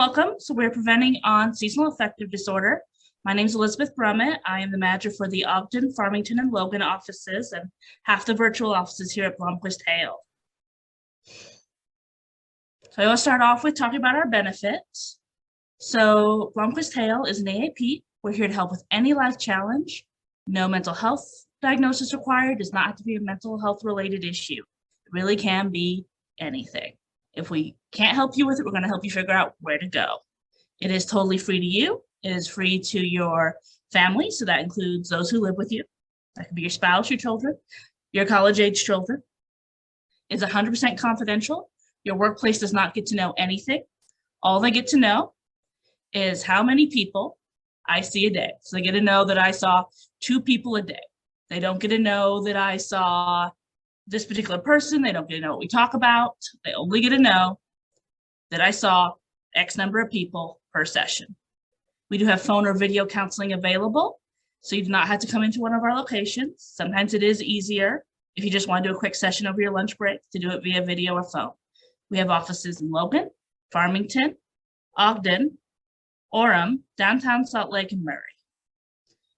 Welcome. So we're presenting on seasonal affective disorder. My name is Elizabeth Brummett. I am the manager for the Ogden, Farmington, and Logan offices and half the virtual offices here at Blomquist Hale. So I will start off with talking about our benefits. So Blomquist Hale is an AAP. We're here to help with any life challenge. No mental health diagnosis required. Does not have to be a mental health related issue. It really can be anything. If we can't help you with it, we're going to help you figure out where to go. It is totally free to you. It is free to your family. So that includes those who live with you. That could be your spouse, your children, your college-age children. It's 100% confidential. Your workplace does not get to know anything. All they get to know is how many people I see a day. So they get to know that I saw 2 people a day. They don't get to know that I saw this particular person. They don't get to know what we talk about. They only get to know that I saw X number of people per session. We do have phone or video counseling available, so you do not have to come into one of our locations. Sometimes it is easier if you just want to do a quick session over your lunch break to do it via video or phone. We have offices in Logan, Farmington, Ogden, Orem, downtown Salt Lake, and Murray.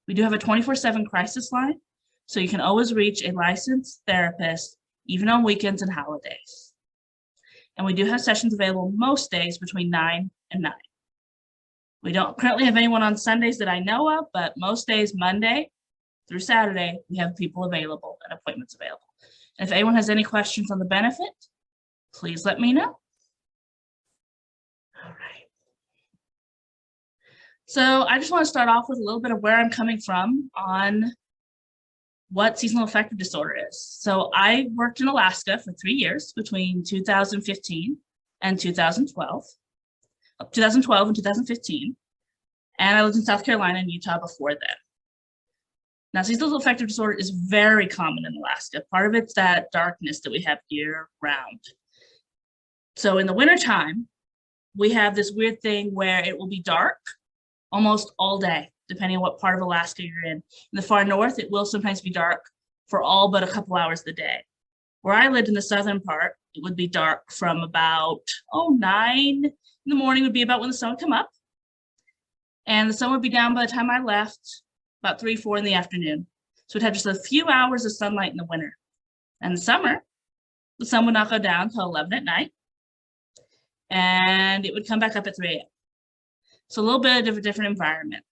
We do have a 24/7 crisis line, so you can always reach a licensed therapist, even on weekends and holidays. And we do have sessions available most days between 9 and 9. We don't currently have anyone on Sundays that I know of, but most days, Monday through Saturday, we have people available and appointments available. And if anyone has any questions on the benefit, please let me know. All right. So I just want to start off with a little bit of where I'm coming from on what seasonal affective disorder is. So I worked in Alaska for 3 years between 2015 and 2012 and 2015. And I lived in South Carolina and Utah before then. Now, seasonal affective disorder is very common in Alaska. Part of it's that darkness that we have year round. So in the wintertime, we have this weird thing where it will be dark almost all day, depending on what part of Alaska you're in. In the far north, it will sometimes be dark for all but a couple hours of the day. Where I lived in the southern part, it would be dark from about 9 in the morning would be about when the sun would come up. And the sun would be down by the time I left, about 3, 4 in the afternoon. So we'd have just a few hours of sunlight in the winter. And in the summer, the sun would not go down until 11 at night. And it would come back up at 3 a.m. So a little bit of a different environment.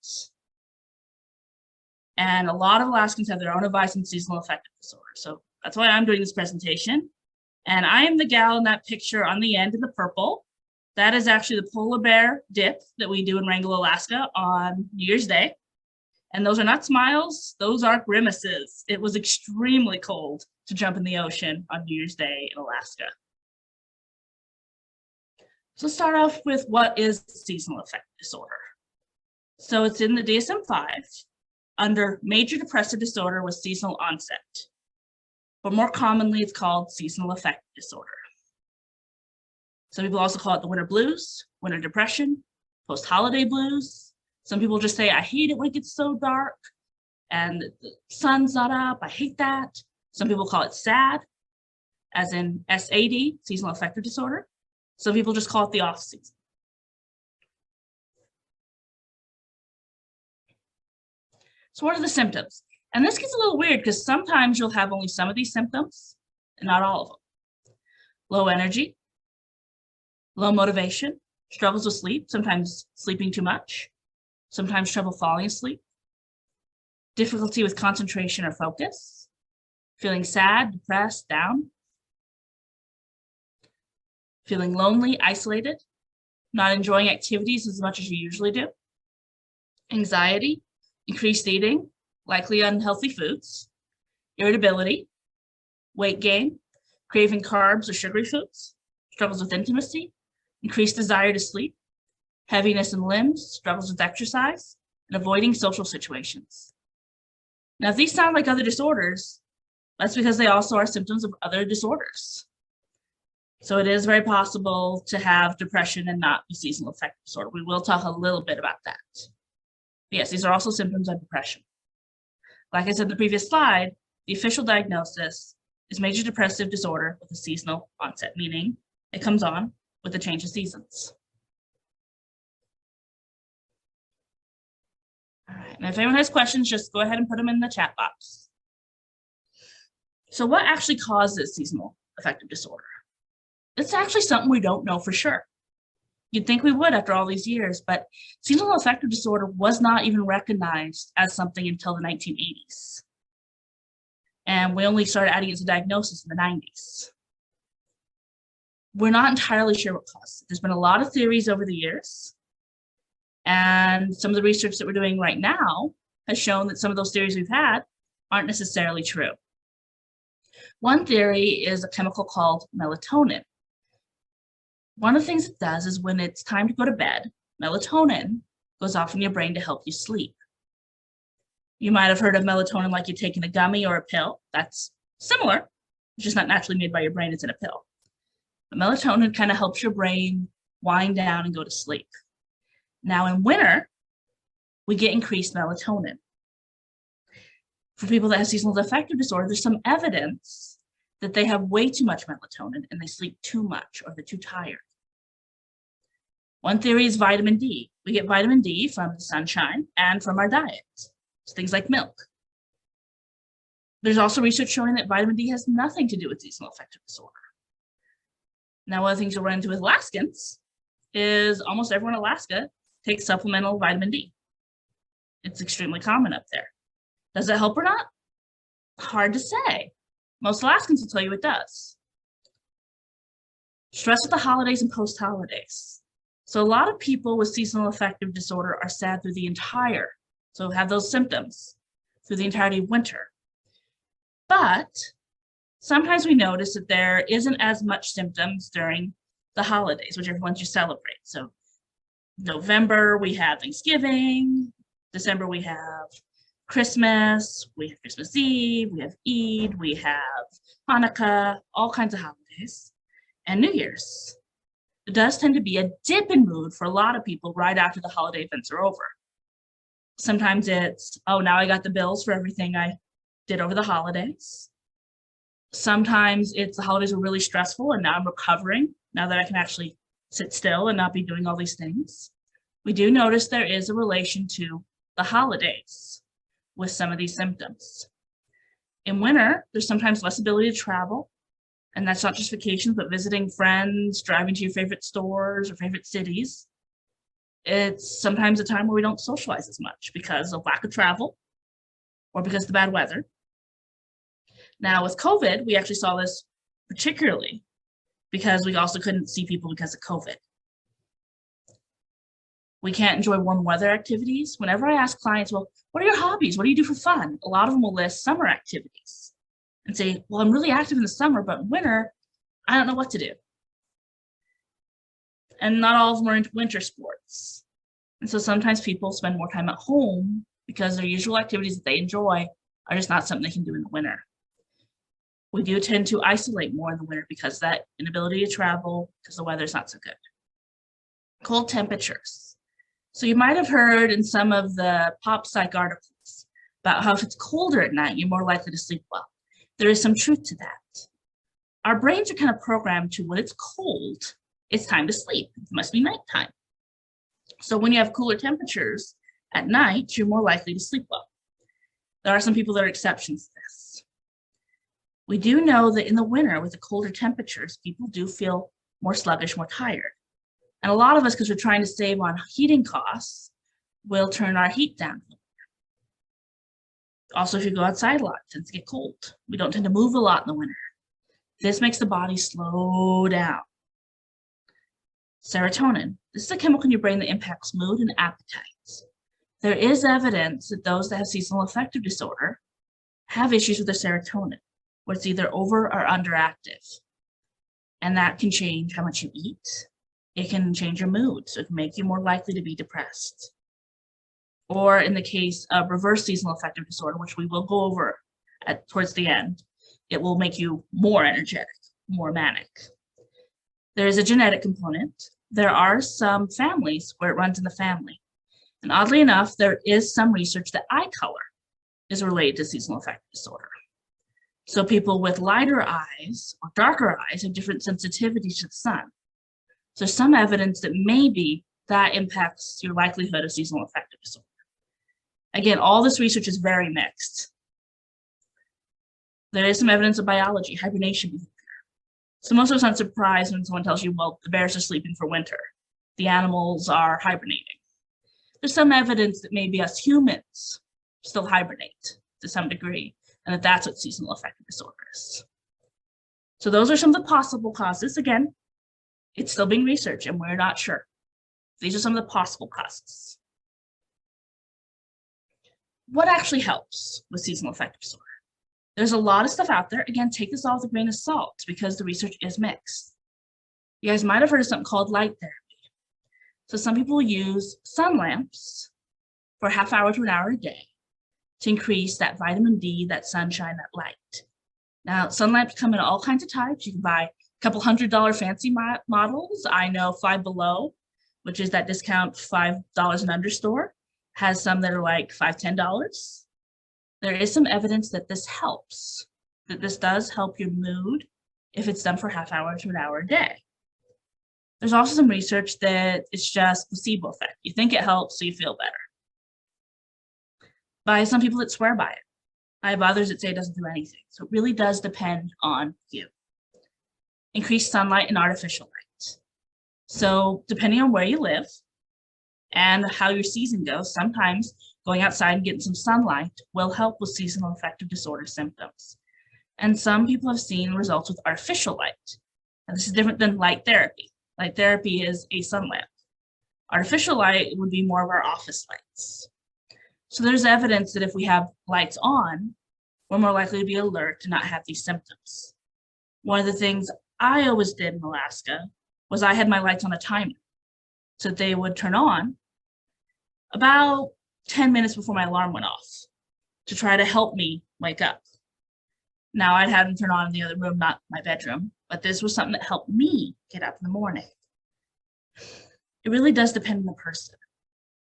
And a lot of Alaskans have their own advice on seasonal affective disorder. So that's why I'm doing this presentation. And I am the gal in that picture on the end in the purple. That is actually the polar bear dip that we do in Wrangell, Alaska on New Year's Day. And those are not smiles, those are grimaces. It was extremely cold to jump in the ocean on New Year's Day in Alaska. So let's start off with what is seasonal affective disorder. So it's in the DSM-5 under major depressive disorder with seasonal onset. But more commonly, it's called seasonal affective disorder. Some people also call it the winter blues, winter depression, post-holiday blues. Some people just say, I hate it when it gets so dark and the sun's not up. I hate that. Some people call it SAD, as in SAD, seasonal affective disorder. Some people just call it the off season. So what are the symptoms? And this gets a little weird because sometimes you'll have only some of these symptoms and not all of them. Low energy, low motivation, struggles with sleep, sometimes sleeping too much, sometimes trouble falling asleep, difficulty with concentration or focus, feeling sad, depressed, down, feeling lonely, isolated, not enjoying activities as much as you usually do, anxiety, increased eating, likely unhealthy foods, irritability, weight gain, craving carbs or sugary foods, struggles with intimacy, increased desire to sleep, heaviness in limbs, struggles with exercise, and avoiding social situations. Now, if these sound like other disorders, that's because they also are symptoms of other disorders. So it is very possible to have depression and not be seasonal affective disorder. We will talk a little bit about that. But yes, these are also symptoms of depression. Like I said in the previous slide, the official diagnosis is major depressive disorder with a seasonal onset, meaning it comes on with the change of seasons. And if anyone has questions, just go ahead and put them in the chat box. So what actually causes seasonal affective disorder? It's actually something we don't know for sure. You'd think we would after all these years, but seasonal affective disorder was not even recognized as something until the 1980s. And we only started adding it to diagnosis in the 90s. We're not entirely sure what caused it. There's been a lot of theories over the years. And some of the research that we're doing right now has shown that some of those theories we've had aren't necessarily true. One theory is a chemical called melatonin. One of the things it does is when it's time to go to bed, melatonin goes off in your brain to help you sleep. You might have heard of melatonin like you're taking a gummy or a pill. That's similar. It's just not naturally made by your brain, it's in a pill. But melatonin kind of helps your brain wind down and go to sleep. Now in winter, we get increased melatonin. For people that have seasonal affective disorder, there's some evidence that they have way too much melatonin and they sleep too much or they're too tired. One theory is vitamin D. We get vitamin D from the sunshine and from our diet, so things like milk. There's also research showing that vitamin D has nothing to do with seasonal affective disorder. Now, one of the things you'll run into with Alaskans is almost everyone in Alaska takes supplemental vitamin D. It's extremely common up there. Does it help or not? Hard to say. Most Alaskans will tell you it does. Stress at the holidays and post-holidays. So a lot of people with seasonal affective disorder are sad through the entire, so have those symptoms through the entirety of winter. But sometimes we notice that there isn't as much symptoms during the holidays, whichever ones you celebrate. So November, we have Thanksgiving. December, we have Christmas. We have Christmas Eve. We have Eid. We have Hanukkah, all kinds of holidays, and New Year's. It does tend to be a dip in mood for a lot of people right after the holiday events are over. Sometimes it's, oh, now I got the bills for everything I did over the holidays. Sometimes it's the holidays were really stressful and now I'm recovering, now that I can actually sit still and not be doing all these things. We do notice there is a relation to the holidays with some of these symptoms. In winter, there's sometimes less ability to travel, and that's not just vacations, but visiting friends, driving to your favorite stores or favorite cities. It's sometimes a time where we don't socialize as much because of lack of travel or because of the bad weather. Now with COVID, we actually saw this particularly because we also couldn't see people because of COVID. We can't enjoy warm weather activities. Whenever I ask clients, well, what are your hobbies? What do you do for fun? A lot of them will list summer activities and say, well, I'm really active in the summer, but in winter, I don't know what to do. And not all of them are into winter sports. And so sometimes people spend more time at home because their usual activities that they enjoy are just not something they can do in the winter. We do tend to isolate more in the winter because of that inability to travel, because the weather's not so good. Cold temperatures. So you might have heard in some of the pop psych articles about how if it's colder at night, you're more likely to sleep well. There is some truth to that. Our brains are kind of programmed to when it's cold, it's time to sleep. It must be nighttime. So when you have cooler temperatures at night, you're more likely to sleep well. There are some people that are exceptions to this. We do know that in the winter with the colder temperatures, people do feel more sluggish, more tired. And a lot of us, because we're trying to save on heating costs, will turn our heat down. Also, if you go outside a lot, it tends to get cold. We don't tend to move a lot in the winter. This makes the body slow down. Serotonin. This is a chemical in your brain that impacts mood and appetite. There is evidence that those that have seasonal affective disorder have issues with their serotonin, where it's either over or underactive. And that can change how much you eat. It can change your mood, so it can make you more likely to be depressed. Or in the case of reverse seasonal affective disorder, which we will go over towards the end, it will make you more energetic, more manic. There is a genetic component. There are some families where it runs in the family. And oddly enough, there is some research that eye color is related to seasonal affective disorder. So people with lighter eyes or darker eyes have different sensitivities to the sun. So there's some evidence that maybe that impacts your likelihood of seasonal affective disorder. Again, all this research is very mixed. There is some evidence of biology, hibernation behavior. So most of us aren't surprised when someone tells you, well, the bears are sleeping for winter. The animals are hibernating. There's some evidence that maybe us humans still hibernate to some degree, and that that's what seasonal affective disorder is. So those are some of the possible causes. Again, it's still being researched and we're not sure. These are some of the possible causes. What actually helps with seasonal affective disorder? There's a lot of stuff out there. Again, take this all with a grain of salt because the research is mixed. You guys might have heard of something called light therapy. So some people use sun lamps for a half hour to an hour a day to increase that vitamin D, that sunshine, that light. Now, sun lamps come in all kinds of types. You can buy a couple $100 fancy models. I know Five Below, which is that discount $5 and under store, has some that are like $5, $10. There is some evidence that this helps, that this does help your mood if it's done for a half hour to an hour a day. There's also some research that it's just placebo effect. You think it helps, so you feel better. By some people that swear by it. I have others that say it doesn't do anything. So it really does depend on you. Increased sunlight and artificial light. So depending on where you live and how your season goes, sometimes going outside and getting some sunlight will help with seasonal affective disorder symptoms. And some people have seen results with artificial light. And this is different than light therapy. Light therapy is a sun lamp. Artificial light would be more of our office lights. So there's evidence that if we have lights on, we're more likely to be alert to not have these symptoms. One of the things I always did in Alaska was I had my lights on a timer. So that they would turn on about 10 minutes before my alarm went off to try to help me wake up. Now I'd have them turn on in the other room, not my bedroom, but this was something that helped me get up in the morning. It really does depend on the person.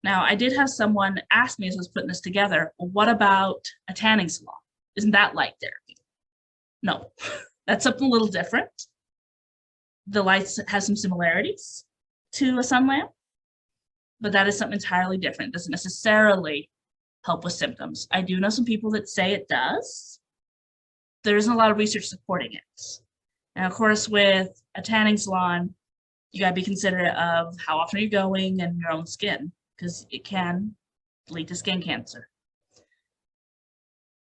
Now, I did have someone ask me as I was putting this together, well, what about a tanning salon? Isn't that light therapy? No, that's something a little different. The lights have some similarities to a sun lamp, but that is something entirely different. It doesn't necessarily help with symptoms. I do know some people that say it does. There isn't a lot of research supporting it. And of course, with a tanning salon, you gotta be considerate of how often you're going and your own skin, because it can lead to skin cancer.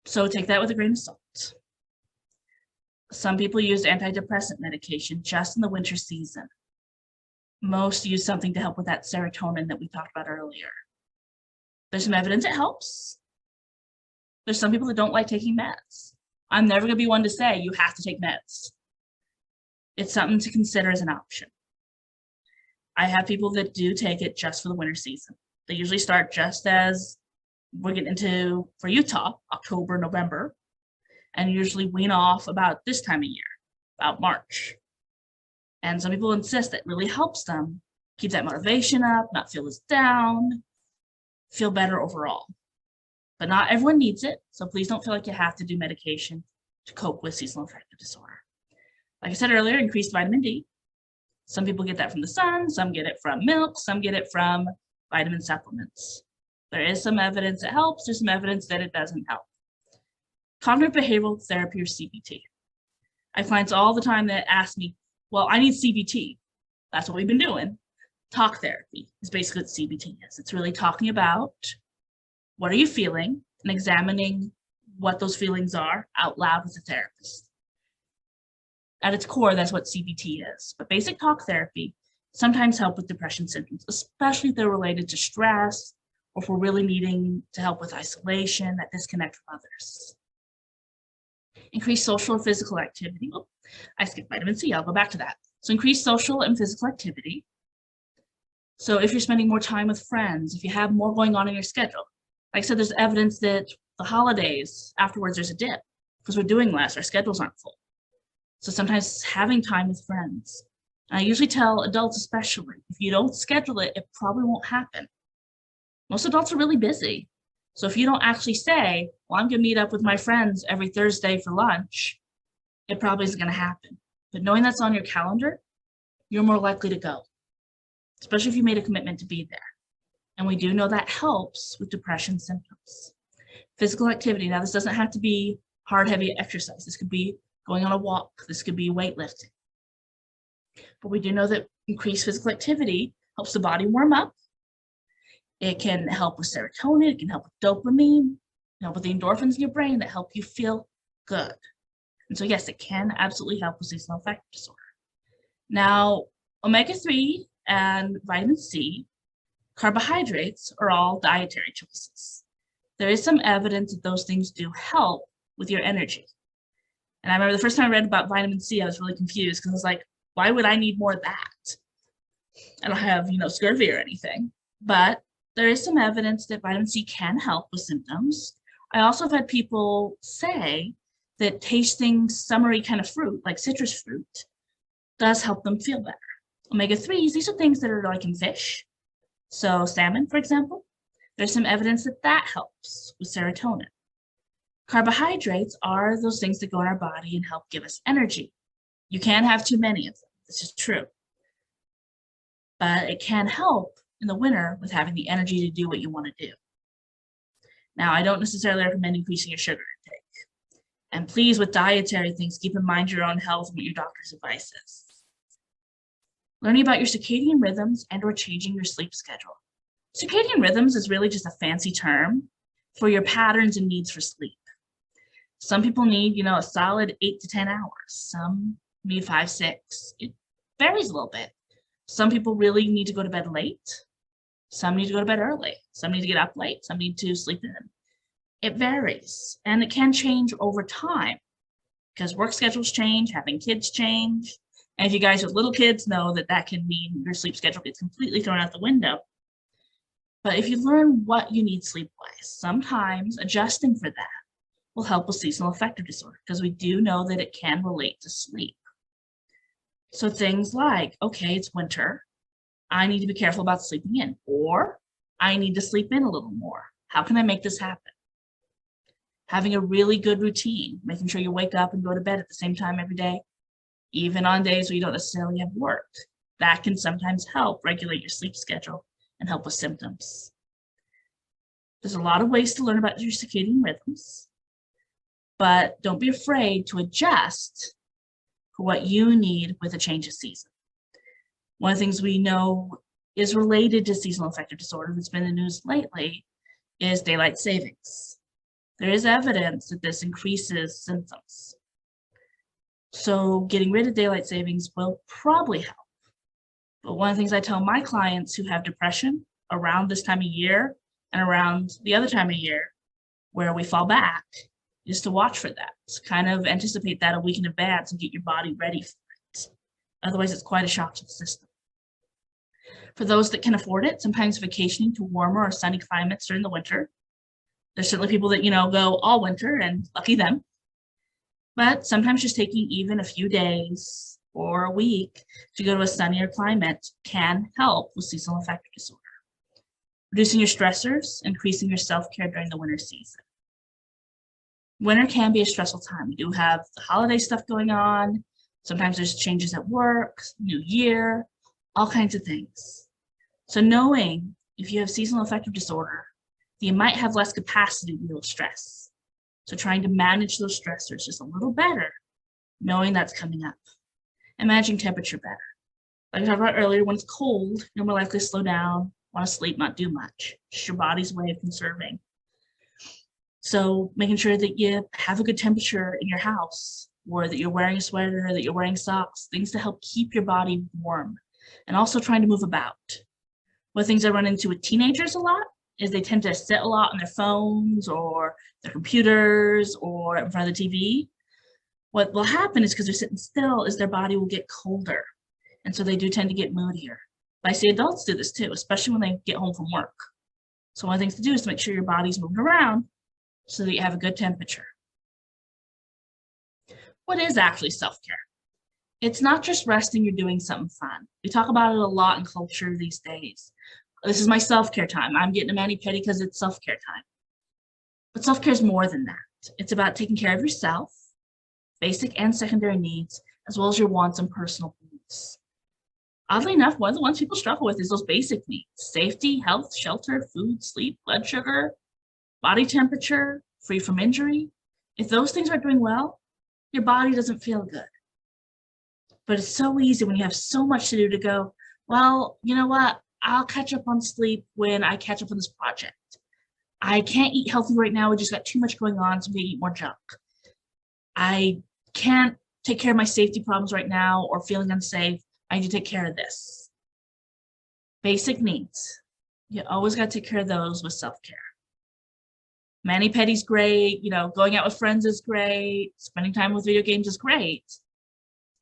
So take that with a grain of salt. Some people use antidepressant medication just in the winter season. Most use something to help with that serotonin that we talked about earlier. There's some evidence it helps. There's some people that don't like taking meds. I'm never gonna be one to say you have to take meds. It's something to consider as an option. I have people that do take it just for the winter season. They usually start just as we're getting into, for Utah, October, November, and usually wean off about this time of year, about March. And some people insist that really helps them keep that motivation up, not feel as down, feel better overall. But not everyone needs it, so please don't feel like you have to do medication to cope with seasonal affective disorder. Like I said earlier, increased vitamin D. Some people get that from the sun, some get it from milk, some get it from vitamin supplements. There is some evidence it helps, there's some evidence that it doesn't help. Cognitive behavioral therapy, or CBT. I have clients all the time that ask me, well, I need CBT. That's what we've been doing. Talk therapy is basically what CBT is. It's really talking about what are you feeling and examining what those feelings are out loud with the therapist. At its core, that's what CBT is. But basic talk therapy sometimes help with depression symptoms, especially if they're related to stress or if we're really needing to help with isolation, that disconnect from others. Increase social and physical activity. Oh, I skipped vitamin C, I'll go back to that. So increase social and physical activity. So if you're spending more time with friends, if you have more going on in your schedule, like I said, there's evidence that the holidays, afterwards there's a dip because we're doing less, our schedules aren't full. So sometimes having time with friends. And I usually tell adults especially, if you don't schedule it, it probably won't happen. Most adults are really busy. So if you don't actually say, well, I'm gonna meet up with my friends every Thursday for lunch, it probably isn't gonna happen. But knowing that's on your calendar, you're more likely to go, especially if you made a commitment to be there. And we do know that helps with depression symptoms. Physical activity. Now, this doesn't have to be hard, heavy exercise. This could be going on a walk. This could be weightlifting. But we do know that increased physical activity helps the body warm up. It can help with serotonin. It can help with dopamine, help with the endorphins in your brain that help you feel good. And so, yes, it can absolutely help with seasonal affective disorder. Now, omega-3 and vitamin C, carbohydrates are all dietary choices. There is some evidence that those things do help with your energy. And I remember the first time I read about vitamin C, I was really confused because I was like, why would I need more of that? I don't have, scurvy or anything, but there is some evidence that vitamin C can help with symptoms. I also have had people say that tasting summery kind of fruit, like citrus fruit, does help them feel better. Omega-3s, these are things that are like in fish. So salmon, for example, there's some evidence that that helps with serotonin. Carbohydrates are those things that go in our body and help give us energy. You can't have too many of them. This is true. But it can help in the winter with having the energy to do what you want to do. Now, I don't necessarily recommend increasing your sugar intake. And please, with dietary things, keep in mind your own health and what your doctor's advice is. Learning about your circadian rhythms and or changing your sleep schedule. Circadian rhythms is really just a fancy term for your patterns and needs for sleep. Some people need, a solid 8 to 10 hours. Some need 5, 6. It varies a little bit. Some people really need to go to bed late. Some need to go to bed early. Some need to get up late. Some need to sleep in. It varies, and it can change over time because work schedules change, having kids change. And if you guys with little kids know that can mean your sleep schedule gets completely thrown out the window. But if you learn what you need sleep-wise, sometimes adjusting for that will help with seasonal affective disorder because we do know that it can relate to sleep. So things like, okay, it's winter. I need to be careful about sleeping in, or I need to sleep in a little more. How can I make this happen? Having a really good routine, making sure you wake up and go to bed at the same time every day, even on days where you don't necessarily have work. That can sometimes help regulate your sleep schedule and help with symptoms. There's a lot of ways to learn about your circadian rhythms, but don't be afraid to adjust for what you need with a change of season. One of the things we know is related to seasonal affective disorder that's been in the news lately is daylight savings. There is evidence that this increases symptoms. So getting rid of daylight savings will probably help. But one of the things I tell my clients who have depression around this time of year and around the other time of year where we fall back is to watch for that, to kind of anticipate that a week in advance and get your body ready for it. Otherwise, it's quite a shock to the system. For those that can afford it, sometimes vacationing to warmer or sunny climates during the winter. There's certainly people that, go all winter, and lucky them. But sometimes just taking even a few days or a week to go to a sunnier climate can help with seasonal affective disorder. Reducing your stressors, increasing your self-care during the winter season. Winter can be a stressful time. We do have the holiday stuff going on. Sometimes there's changes at work, new year, all kinds of things. So knowing if you have seasonal affective disorder, you might have less capacity to deal with stress. So trying to manage those stressors just a little better, knowing that's coming up. And managing temperature better. Like I talked about earlier, when it's cold, you're more likely to slow down, want to sleep, not do much. It's your body's way of conserving. So making sure that you have a good temperature in your house, or that you're wearing a sweater, that you're wearing socks, things to help keep your body warm. And also trying to move about. One of the things I run into with teenagers a lot is they tend to sit a lot on their phones or their computers or in front of the TV. What will happen is because they're sitting still is their body will get colder. And so they do tend to get moodier. But I see adults do this too, especially when they get home from work. So one of the things to do is to make sure your body's moving around so that you have a good temperature. What is actually self-care? It's not just resting or doing something fun. We talk about it a lot in culture these days. This is my self-care time. I'm getting a mani-pedi because it's self-care time. But self-care is more than that. It's about taking care of yourself, basic and secondary needs, as well as your wants and personal needs. Oddly enough, one of the ones people struggle with is those basic needs: safety, health, shelter, food, sleep, blood sugar, body temperature, free from injury. If those things aren't doing well, your body doesn't feel good. But it's so easy when you have so much to do to go, well, you know what? I'll catch up on sleep when I catch up on this project. I can't eat healthy right now. We just got too much going on, so I'm gonna eat more junk. I can't take care of my safety problems right now or feeling unsafe. I need to take care of this. Basic needs. You always got to take care of those with self-care. Mani-pedi's great, going out with friends is great, spending time with video games is great,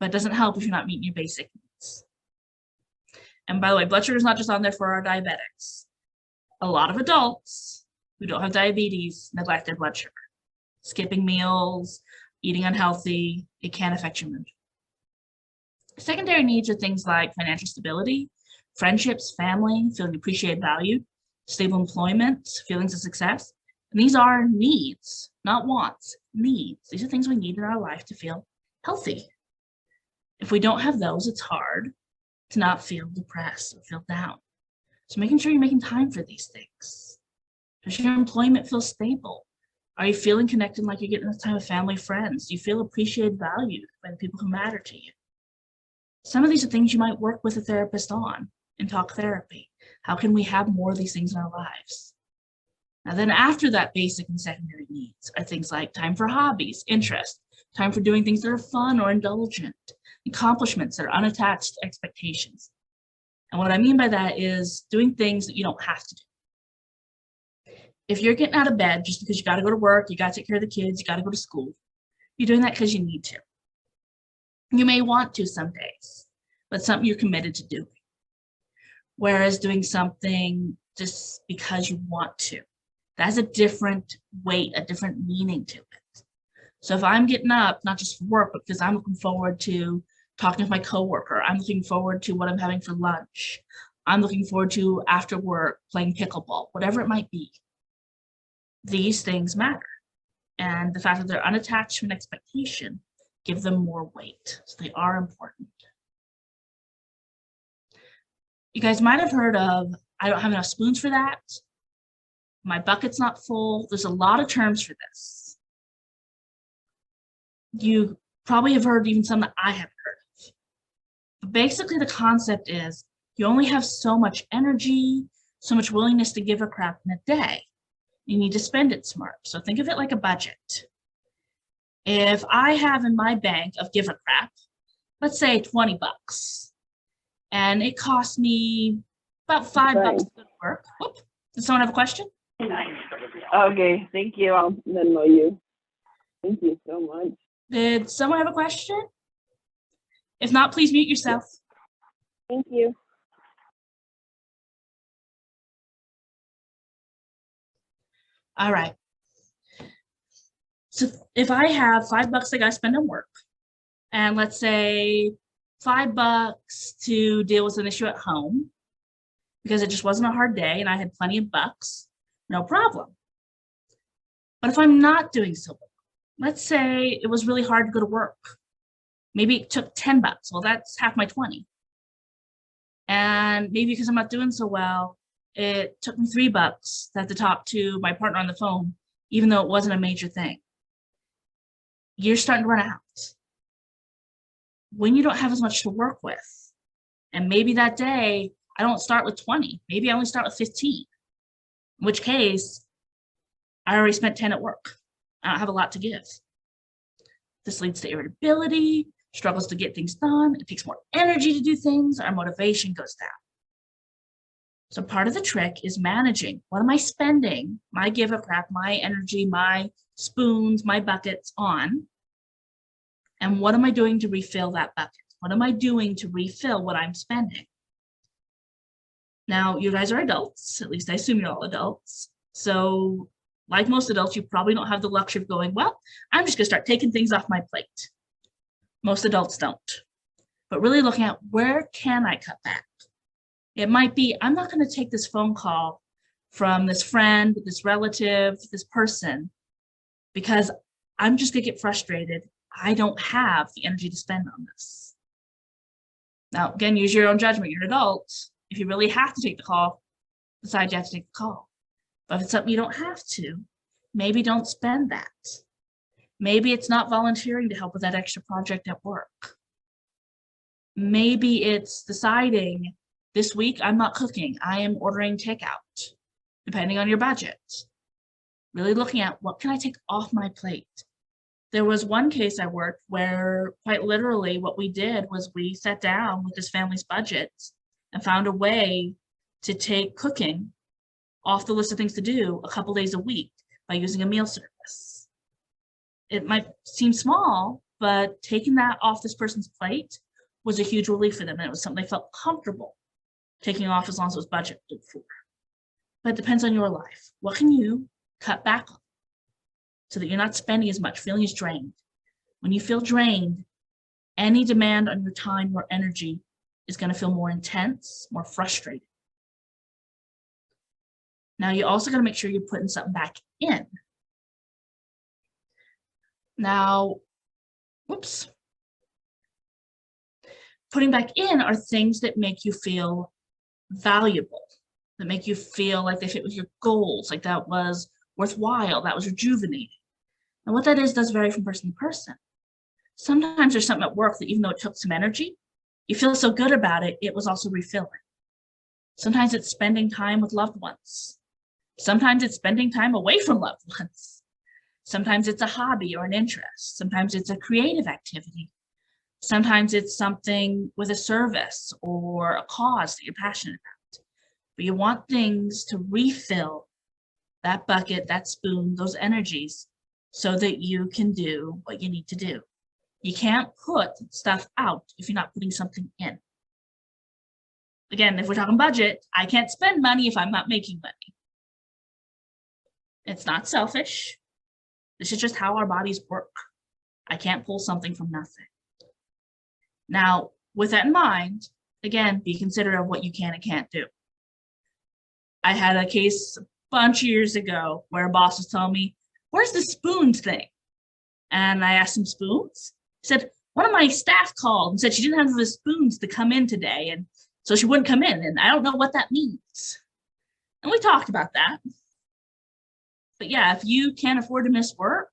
but it doesn't help if you're not meeting your basic needs. And by the way, blood sugar is not just on there for our diabetics. A lot of adults who don't have diabetes neglect their blood sugar. Skipping meals, eating unhealthy, it can affect your mood. Secondary needs are things like financial stability, friendships, family, feeling appreciated, valued, stable employment, feelings of success. And these are needs, not wants, needs. These are things we need in our life to feel healthy. If we don't have those, it's hard to not feel depressed or feel down. So making sure you're making time for these things. Does your employment feel stable? Are you feeling connected like you're getting enough time with family, friends? Do you feel appreciated, valued by the people who matter to you? Some of these are things you might work with a therapist on in talk therapy. How can we have more of these things in our lives? Now then after that, basic and secondary needs are things like time for hobbies, interest, time for doing things that are fun or indulgent, accomplishments that are unattached to expectations. And what I mean by that is doing things that you don't have to do. If you're getting out of bed just because you got to go to work, you got to take care of the kids, you got to go to school, you're doing that because you need to. You may want to some days, but something you're committed to doing. Whereas doing something just because you want to, that has a different weight, a different meaning to it. So if I'm getting up, not just for work, but because I'm looking forward to talking with my coworker, I'm looking forward to what I'm having for lunch, I'm looking forward to after work playing pickleball, whatever it might be, these things matter. And the fact that they're unattached to an expectation, give them more weight. So they are important. You guys might have heard of, I don't have enough spoons for that. My bucket's not full. There's a lot of terms for this. You probably have heard even some that I haven't heard of. But basically the concept is you only have so much energy, so much willingness to give a crap in a day. You need to spend it smart. So think of it like a budget. If I have in my bank of give a crap, let's say 20 bucks, and it costs me about $5 to go to work. Whoop. Does someone have a question? Okay, thank you. I'll Venmo you. Thank you so much. Did someone have a question? If not, please mute yourself. Thank you. All right. So if I have $5 I gotta spend on work, and let's say $5 to deal with an issue at home, because it just wasn't a hard day and I had plenty of bucks, no problem. But if I'm not doing so well, let's say it was really hard to go to work. Maybe it took $10. Well, that's half my 20. And maybe because I'm not doing so well, it took me $3 to have to talk to my partner on the phone, even though it wasn't a major thing. You're starting to run out. When you don't have as much to work with, and maybe that day I don't start with 20, maybe I only start with 15, in which case I already spent 10 at work. I don't have a lot to give. This leads to irritability, struggles to get things done. It takes more energy to do things. Our motivation goes down. So part of the trick is managing. What am I spending my give a crap, my energy, my spoons, my buckets on? And what am I doing to refill that bucket? What am I doing to refill what I'm spending? Now, you guys are adults, at least I assume you're all adults. So like most adults, you probably don't have the luxury of going, well, I'm just gonna start taking things off my plate. Most adults don't. But really looking at where can I cut back? It might be, I'm not gonna take this phone call from this friend, this relative, this person, because I'm just gonna get frustrated. I don't have the energy to spend on this. Now, again, use your own judgment. You're an adult. If you really have to take the call, decide you have to take the call. But if it's something you don't have to, maybe don't spend that. Maybe it's not volunteering to help with that extra project at work. Maybe it's deciding this week I'm not cooking, I am ordering takeout, depending on your budget. Really looking at what can I take off my plate. There was one case I worked where quite literally what we did was we sat down with this family's budget and found a way to take cooking off the list of things to do a couple days a week by using a meal service. It might seem small, but taking that off this person's plate was a huge relief for them, and it was something they felt comfortable taking off as long as it was budgeted for. But it depends on your life. What can you cut back on so that you're not spending as much, feeling as drained? When you feel drained, any demand on your time or energy is going to feel more intense, more frustrating. Now, you also got to make sure you're putting something back in. Now, putting back in are things that make you feel valuable, that make you feel like they fit with your goals, like that was worthwhile, that was rejuvenating. And what that is does vary from person to person. Sometimes there's something at work that even though it took some energy, you feel so good about it, it was also refilling. Sometimes it's spending time with loved ones. Sometimes it's spending time away from loved ones. Sometimes it's a hobby or an interest. Sometimes it's a creative activity. Sometimes it's something with a service or a cause that you're passionate about. But you want things to refill that bucket, that spoon, those energies, so that you can do what you need to do. You can't put stuff out if you're not putting something in. Again, if we're talking budget, I can't spend money if I'm not making money. It's not selfish. This is just how our bodies work. I can't pull something from nothing. Now, with that in mind, again, be considerate of what you can and can't do. I had a case a bunch of years ago where a boss was telling me, "Where's the spoons thing?" And I asked him, "Spoons?" He said, "One of my staff called and said she didn't have the spoons to come in today, and so she wouldn't come in, and I don't know what that means." And we talked about that. But yeah, if you can't afford to miss work,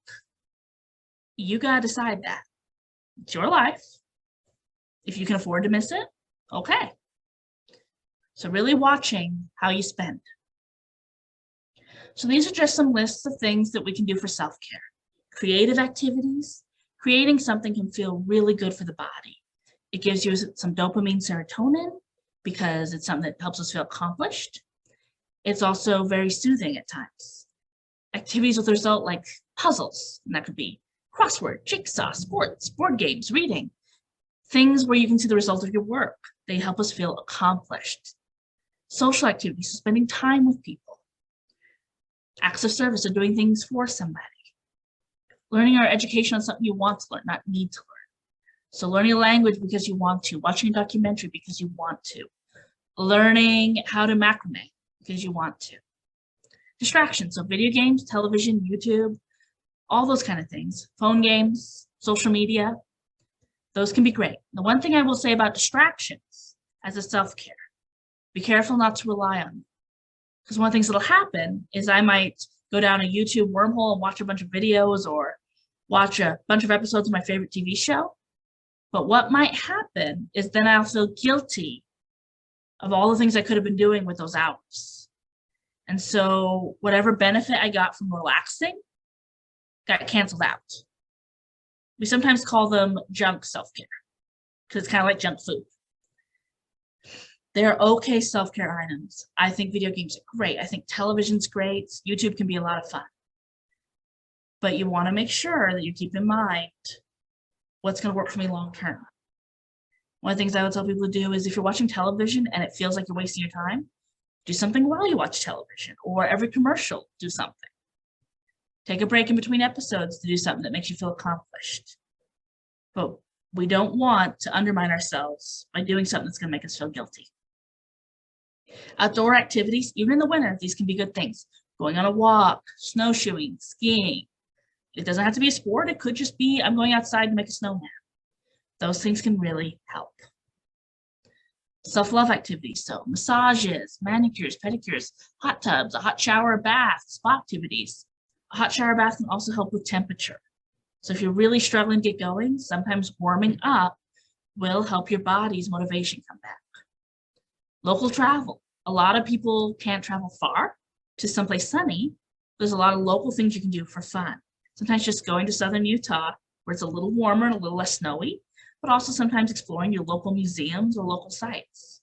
you got to decide that. It's your life. If you can afford to miss it, okay. So really watching how you spend. So these are just some lists of things that we can do for self-care. Creative activities. Creating something can feel really good for the body. It gives you some dopamine, serotonin, because it's something that helps us feel accomplished. It's also very soothing at times. Activities with result like puzzles, and that could be crossword, jigsaw, sports, board games, reading. Things where you can see the result of your work. They help us feel accomplished. Social activities, spending time with people. Acts of service, or doing things for somebody. Learning or education on something you want to learn, not need to learn. So learning a language because you want to. Watching a documentary because you want to. Learning how to macrame because you want to. Distractions, so video games, television, YouTube, all those kind of things. Phone games, social media, those can be great. The one thing I will say about distractions as a self-care, be careful not to rely on them. Because one of the things that'll happen is I might go down a YouTube wormhole and watch a bunch of videos or watch a bunch of episodes of my favorite TV show. But what might happen is then I'll feel guilty of all the things I could have been doing with those hours. And so whatever benefit I got from relaxing got canceled out. We sometimes call them junk self-care because it's kind of like junk food. They're okay self-care items. I think video games are great. I think television's great. YouTube can be a lot of fun. But you want to make sure that you keep in mind what's going to work for me long term. One of the things I would tell people to do is if you're watching television and it feels like you're wasting your time, do something while you watch television, or every commercial, do something. Take a break in between episodes to do something that makes you feel accomplished. But we don't want to undermine ourselves by doing something that's going to make us feel guilty. Outdoor activities, even in the winter, these can be good things. Going on a walk, snowshoeing, skiing. It doesn't have to be a sport. It could just be, I'm going outside to make a snowman. Those things can really help. Self-love activities, so massages, manicures, pedicures, hot tubs, a hot shower, a bath, spa activities. A hot shower bath can also help with temperature. So if you're really struggling to get going, sometimes warming up will help your body's motivation come back. Local travel. A lot of people can't travel far to someplace sunny. There's a lot of local things you can do for fun. Sometimes just going to southern Utah where it's a little warmer and a little less snowy, but also sometimes exploring your local museums or local sites.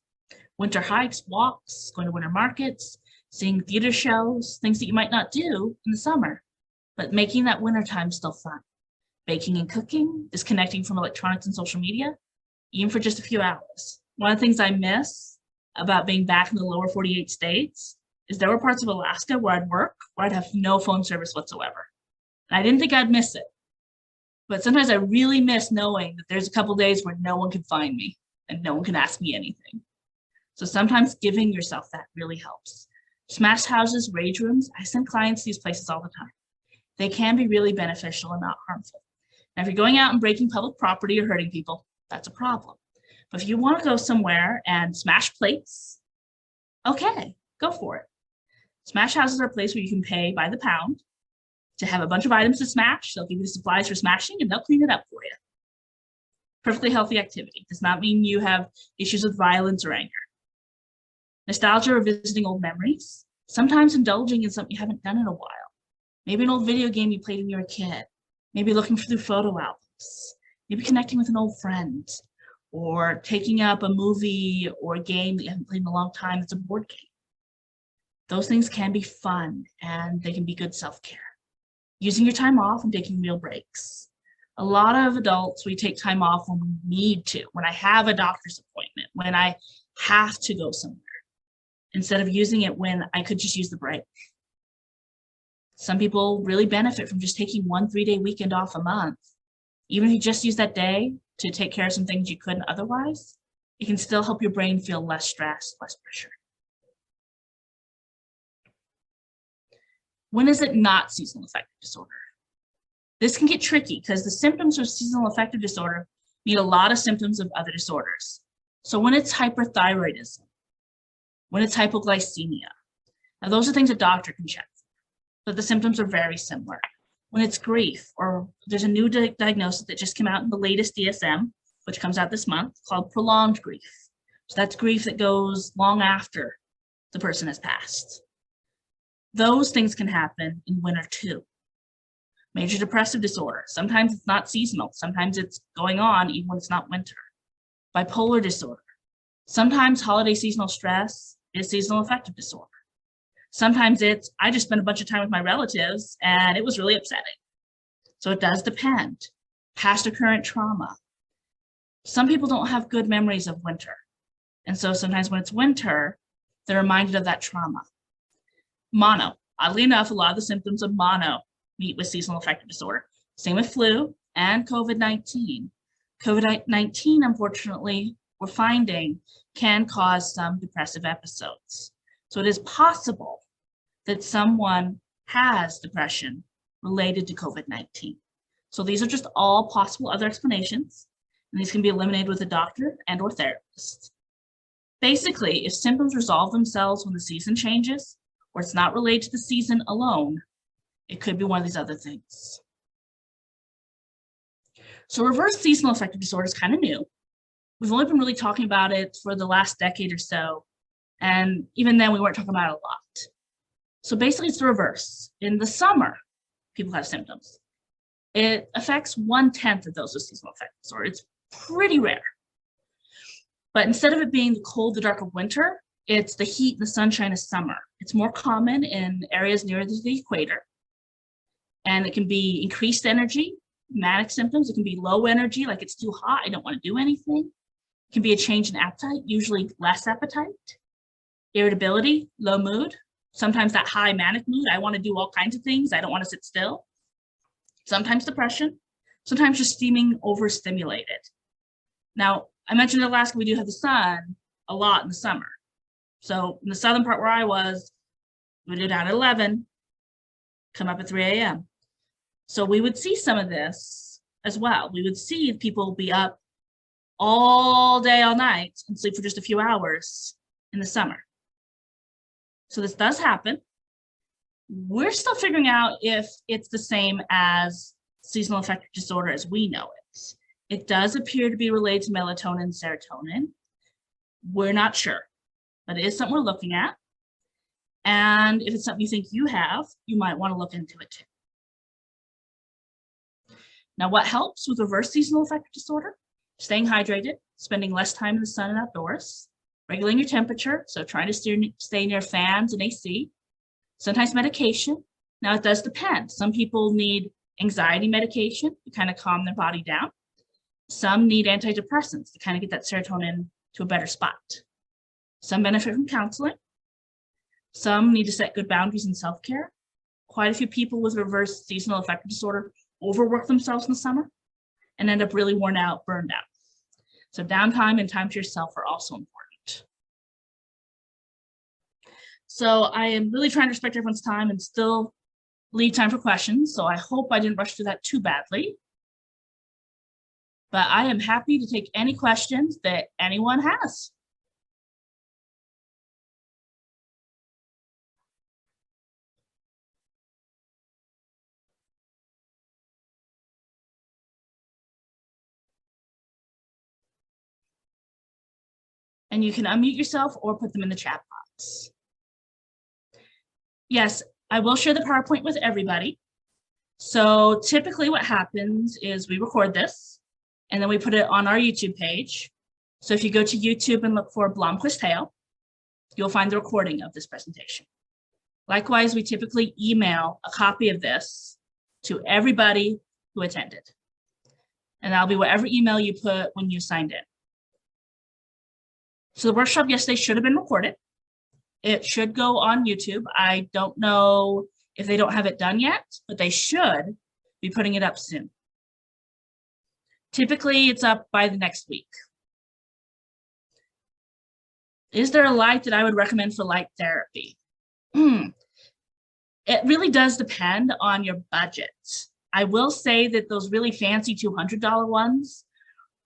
Winter hikes, walks, going to winter markets, seeing theater shows, things that you might not do in the summer, but making that winter time still fun. Baking and cooking, disconnecting from electronics and social media, even for just a few hours. One of the things I miss about being back in the lower 48 states is there were parts of Alaska where I'd work, where I'd have no phone service whatsoever. And I didn't think I'd miss it. But sometimes I really miss knowing that there's a couple days where no one can find me and no one can ask me anything. So sometimes giving yourself that really helps. Smash houses, rage rooms, I send clients to these places all the time. They can be really beneficial and not harmful. Now, if you're going out and breaking public property or hurting people, that's a problem. But if you want to go somewhere and smash plates, okay, go for it. Smash houses are a place where you can pay by the pound to have a bunch of items to smash. They'll give you the supplies for smashing and they'll clean it up for you. Perfectly healthy activity. Does not mean you have issues with violence or anger. Nostalgia or visiting old memories. Sometimes indulging in something you haven't done in a while. Maybe an old video game you played when you were a kid. Maybe looking through photo albums. Maybe connecting with an old friend. Or taking up a movie or a game that you haven't played in a long time that's a board game. Those things can be fun and they can be good self-care. Using your time off and taking real breaks. A lot of adults, we take time off when we need to, when I have a doctor's appointment, when I have to go somewhere, instead of using it when I could just use the break. Some people really benefit from just taking 1 3-day weekend off a month. Even if you just use that day to take care of some things you couldn't otherwise, it can still help your brain feel less stressed, less pressure. When is it not seasonal affective disorder? This can get tricky because the symptoms of seasonal affective disorder meet a lot of symptoms of other disorders. So when it's hyperthyroidism, when it's hypoglycemia, now those are things a doctor can check, but the symptoms are very similar. When it's grief, or there's a new diagnosis that just came out in the latest DSM, which comes out this month, called prolonged grief. So that's grief that goes long after the person has passed. Those things can happen in winter too. Major depressive disorder. Sometimes it's not seasonal. Sometimes it's going on even when it's not winter. Bipolar disorder. Sometimes holiday seasonal stress is seasonal affective disorder. Sometimes it's, I just spent a bunch of time with my relatives and it was really upsetting. So it does depend. Past or current trauma. Some people don't have good memories of winter. And so sometimes when it's winter, they're reminded of that trauma. Mono. Oddly enough, a lot of the symptoms of mono meet with seasonal affective disorder. Same with flu and COVID-19. COVID-19, unfortunately, we're finding can cause some depressive episodes. So it is possible that someone has depression related to COVID-19. So these are just all possible other explanations, and these can be eliminated with a doctor and or therapist. Basically, if symptoms resolve themselves when the season changes, or it's not related to the season alone, it could be one of these other things. So reverse seasonal affective disorder is kind of new. We've only been really talking about it for the last decade or so. And even then we weren't talking about it a lot. So basically it's the reverse. In the summer, people have symptoms. It affects 1/10 of those with seasonal affective disorder. It's pretty rare. But instead of it being the cold, the dark of winter, it's the heat and the sunshine of summer. It's more common in areas near the equator. And it can be increased energy, manic symptoms. It can be low energy, like it's too hot, I don't want to do anything. It can be a change in appetite, usually less appetite. Irritability, low mood. Sometimes that high manic mood, I want to do all kinds of things, I don't want to sit still. Sometimes depression, sometimes just seeming overstimulated. Now, I mentioned in Alaska, we do have the sun a lot in the summer. So in the southern part where I was, we would go down at 11, come up at 3 a.m. So we would see some of this as well. We would see people be up all day, all night, and sleep for just a few hours in the summer. So this does happen. We're still figuring out if it's the same as seasonal affective disorder as we know it. It does appear to be related to melatonin and serotonin. We're not sure, but it is something we're looking at. And if it's something you think you have, you might want to look into it too. Now, what helps with reverse seasonal affective disorder? Staying hydrated, spending less time in the sun and outdoors, regulating your temperature, so trying to stay near fans and AC, sometimes medication. Now, it does depend. Some people need anxiety medication to kind of calm their body down. Some need antidepressants to kind of get that serotonin to a better spot. Some benefit from counseling. Some need to set good boundaries in self-care. Quite a few people with reverse seasonal affective disorder overwork themselves in the summer and end up really worn out, burned out. So downtime and time to yourself are also important. So I am really trying to respect everyone's time and still leave time for questions. So I hope I didn't rush through that too badly. But I am happy to take any questions that anyone has. And you can unmute yourself or put them in the chat box. Yes, I will share the PowerPoint with everybody. So typically what happens is we record this and then we put it on our YouTube page. So if you go to YouTube and look for Blomquist Hale, you'll find the recording of this presentation. Likewise, we typically email a copy of this to everybody who attended. And that'll be whatever email you put when you signed in. So the workshop yesterday should have been recorded. It should go on YouTube. I don't know if they don't have it done yet, but they should be putting it up soon. Typically, it's up by the next week. Is there a light that I would recommend for light therapy? It really does depend on your budget. I will say that those really fancy $200 ones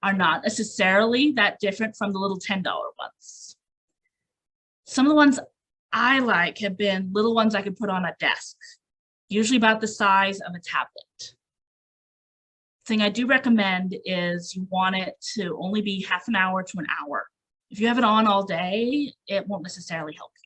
are not necessarily that different from the little $10 ones. Some of the ones I like have been little ones I could put on a desk, usually about the size of a tablet. Thing I do recommend is you want it to only be half an hour to an hour. If you have it on all day, it won't necessarily help you.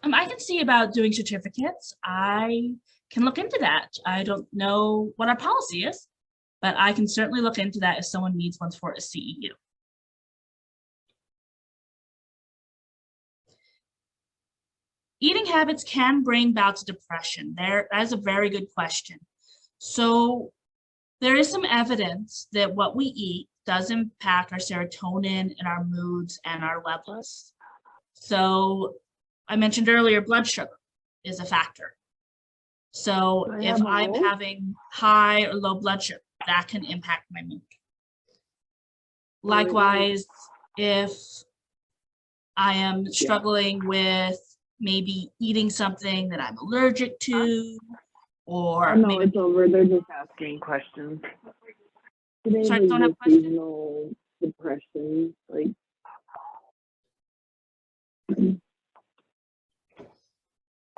I can see about doing certificates. I can look into that. I don't know what our policy is, but I can certainly look into that if someone needs ones for a CEU. Eating habits can bring bouts of depression. That is a very good question. So there is some evidence that what we eat does impact our serotonin and our moods and our levels. So I mentioned earlier, blood sugar is a factor. So if I'm having high or low blood sugar, that can impact my mood. Likewise, if I am struggling with maybe eating something that I'm allergic to, or no, maybe it's over. They're just asking questions. Today sorry, was don't have the seasonal depression, like.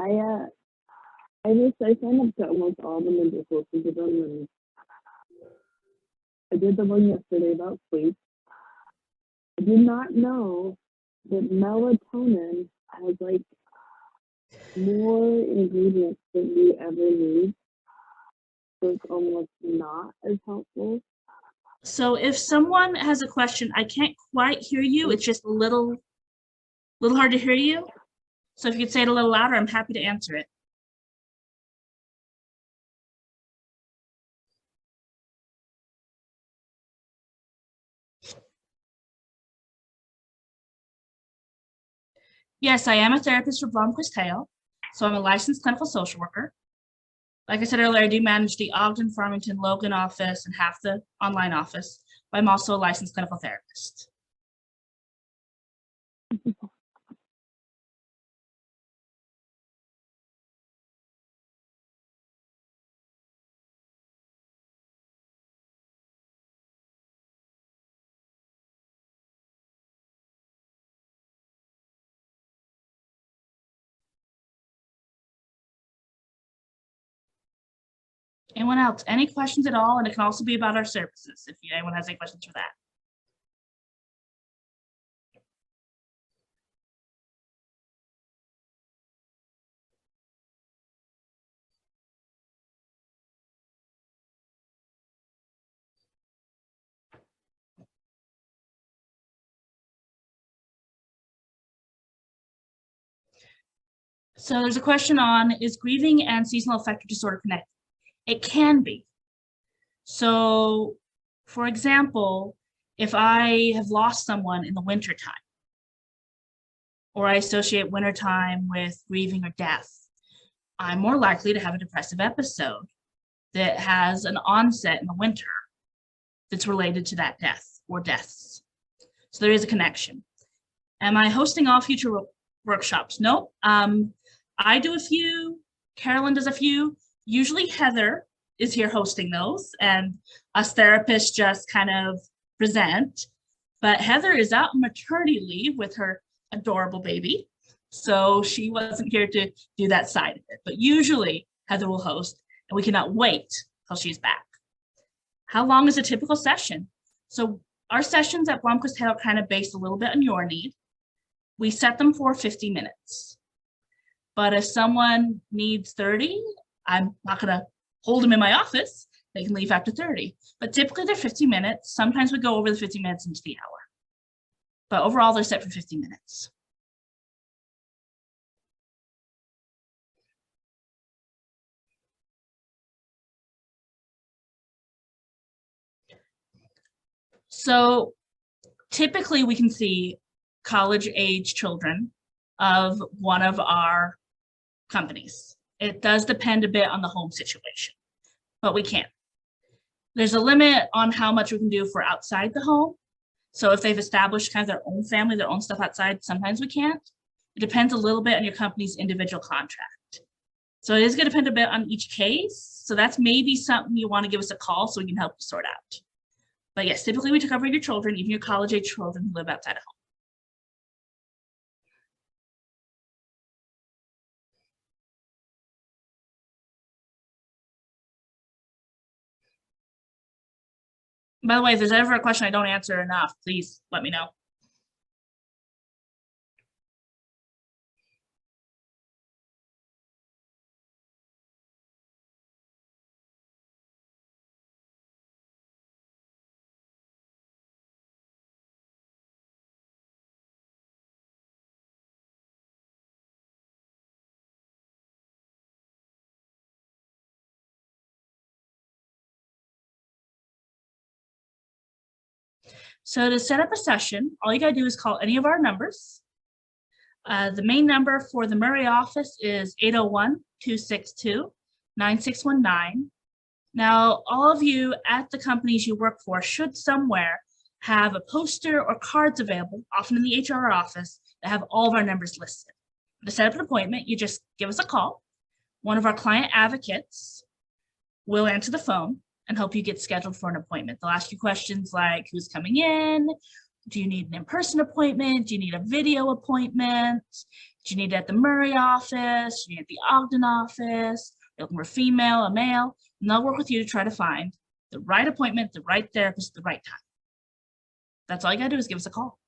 I signed up to almost all the mental courses of them, and I did the one yesterday about sleep. I did not know that melatonin has like more ingredients than we ever need, so it's almost not as helpful. So if someone has a question, I can't quite hear you. It's just a little hard to hear you. So if you could say it a little louder, I'm happy to answer it. Yes, I am a therapist for Blomquist Hale, so I'm a licensed clinical social worker. Like I said earlier, I do manage the Ogden, Farmington, Logan office and half the online office, but I'm also a licensed clinical therapist. Anyone else? Any questions at all? And it can also be about our services if anyone has any questions for that. So there's a question on, is grieving and seasonal affective disorder connected? It can be. So, for example, if I have lost someone in the wintertime, or I associate wintertime with grieving or death, I'm more likely to have a depressive episode that has an onset in the winter that's related to that death or deaths. So there is a connection. Am I hosting all future workshops? No. I do a few, Carolyn does a few. Usually Heather is here hosting those, and us therapists just kind of present. But Heather is out on maternity leave with her adorable baby, so she wasn't here to do that side of it. But usually Heather will host, and we cannot wait till she's back. How long is a typical session? So our sessions at Blomquist Hale are kind of based a little bit on your need. We set them for 50 minutes. But if someone needs 30, I'm not going to hold them in my office. They can leave after 30. But typically they're 50 minutes. Sometimes we go over the 50 minutes into the hour. But overall, they're set for 50 minutes. So typically we can see college-age children of one of our companies. It does depend a bit on the home situation, but we can. There's a limit on how much we can do for outside the home. So if they've established kind of their own family, their own stuff outside, sometimes we can't. It depends a little bit on your company's individual contract. So it is going to depend a bit on each case. So that's maybe something you want to give us a call so we can help you sort out. But yes, typically we cover your children, even your college-age children who live outside of home. By the way, if there's ever a question I don't answer enough, please let me know. So to set up a session, all you gotta do is call any of our numbers. The main number for the Murray office is 801-262-9619. Now, all of you at the companies you work for should somewhere have a poster or cards available, often in the HR office, that have all of our numbers listed. To set up an appointment, you just give us a call. One of our client advocates will answer the phone and help you get scheduled for an appointment. They'll ask you questions like, who's coming in? Do you need an in-person appointment? Do you need a video appointment? Do you need it at the Murray office? Do you need it at the Ogden office? You're looking for a female, a male, and they'll work with you to try to find the right appointment, the right therapist, the right time. That's all you gotta do is give us a call.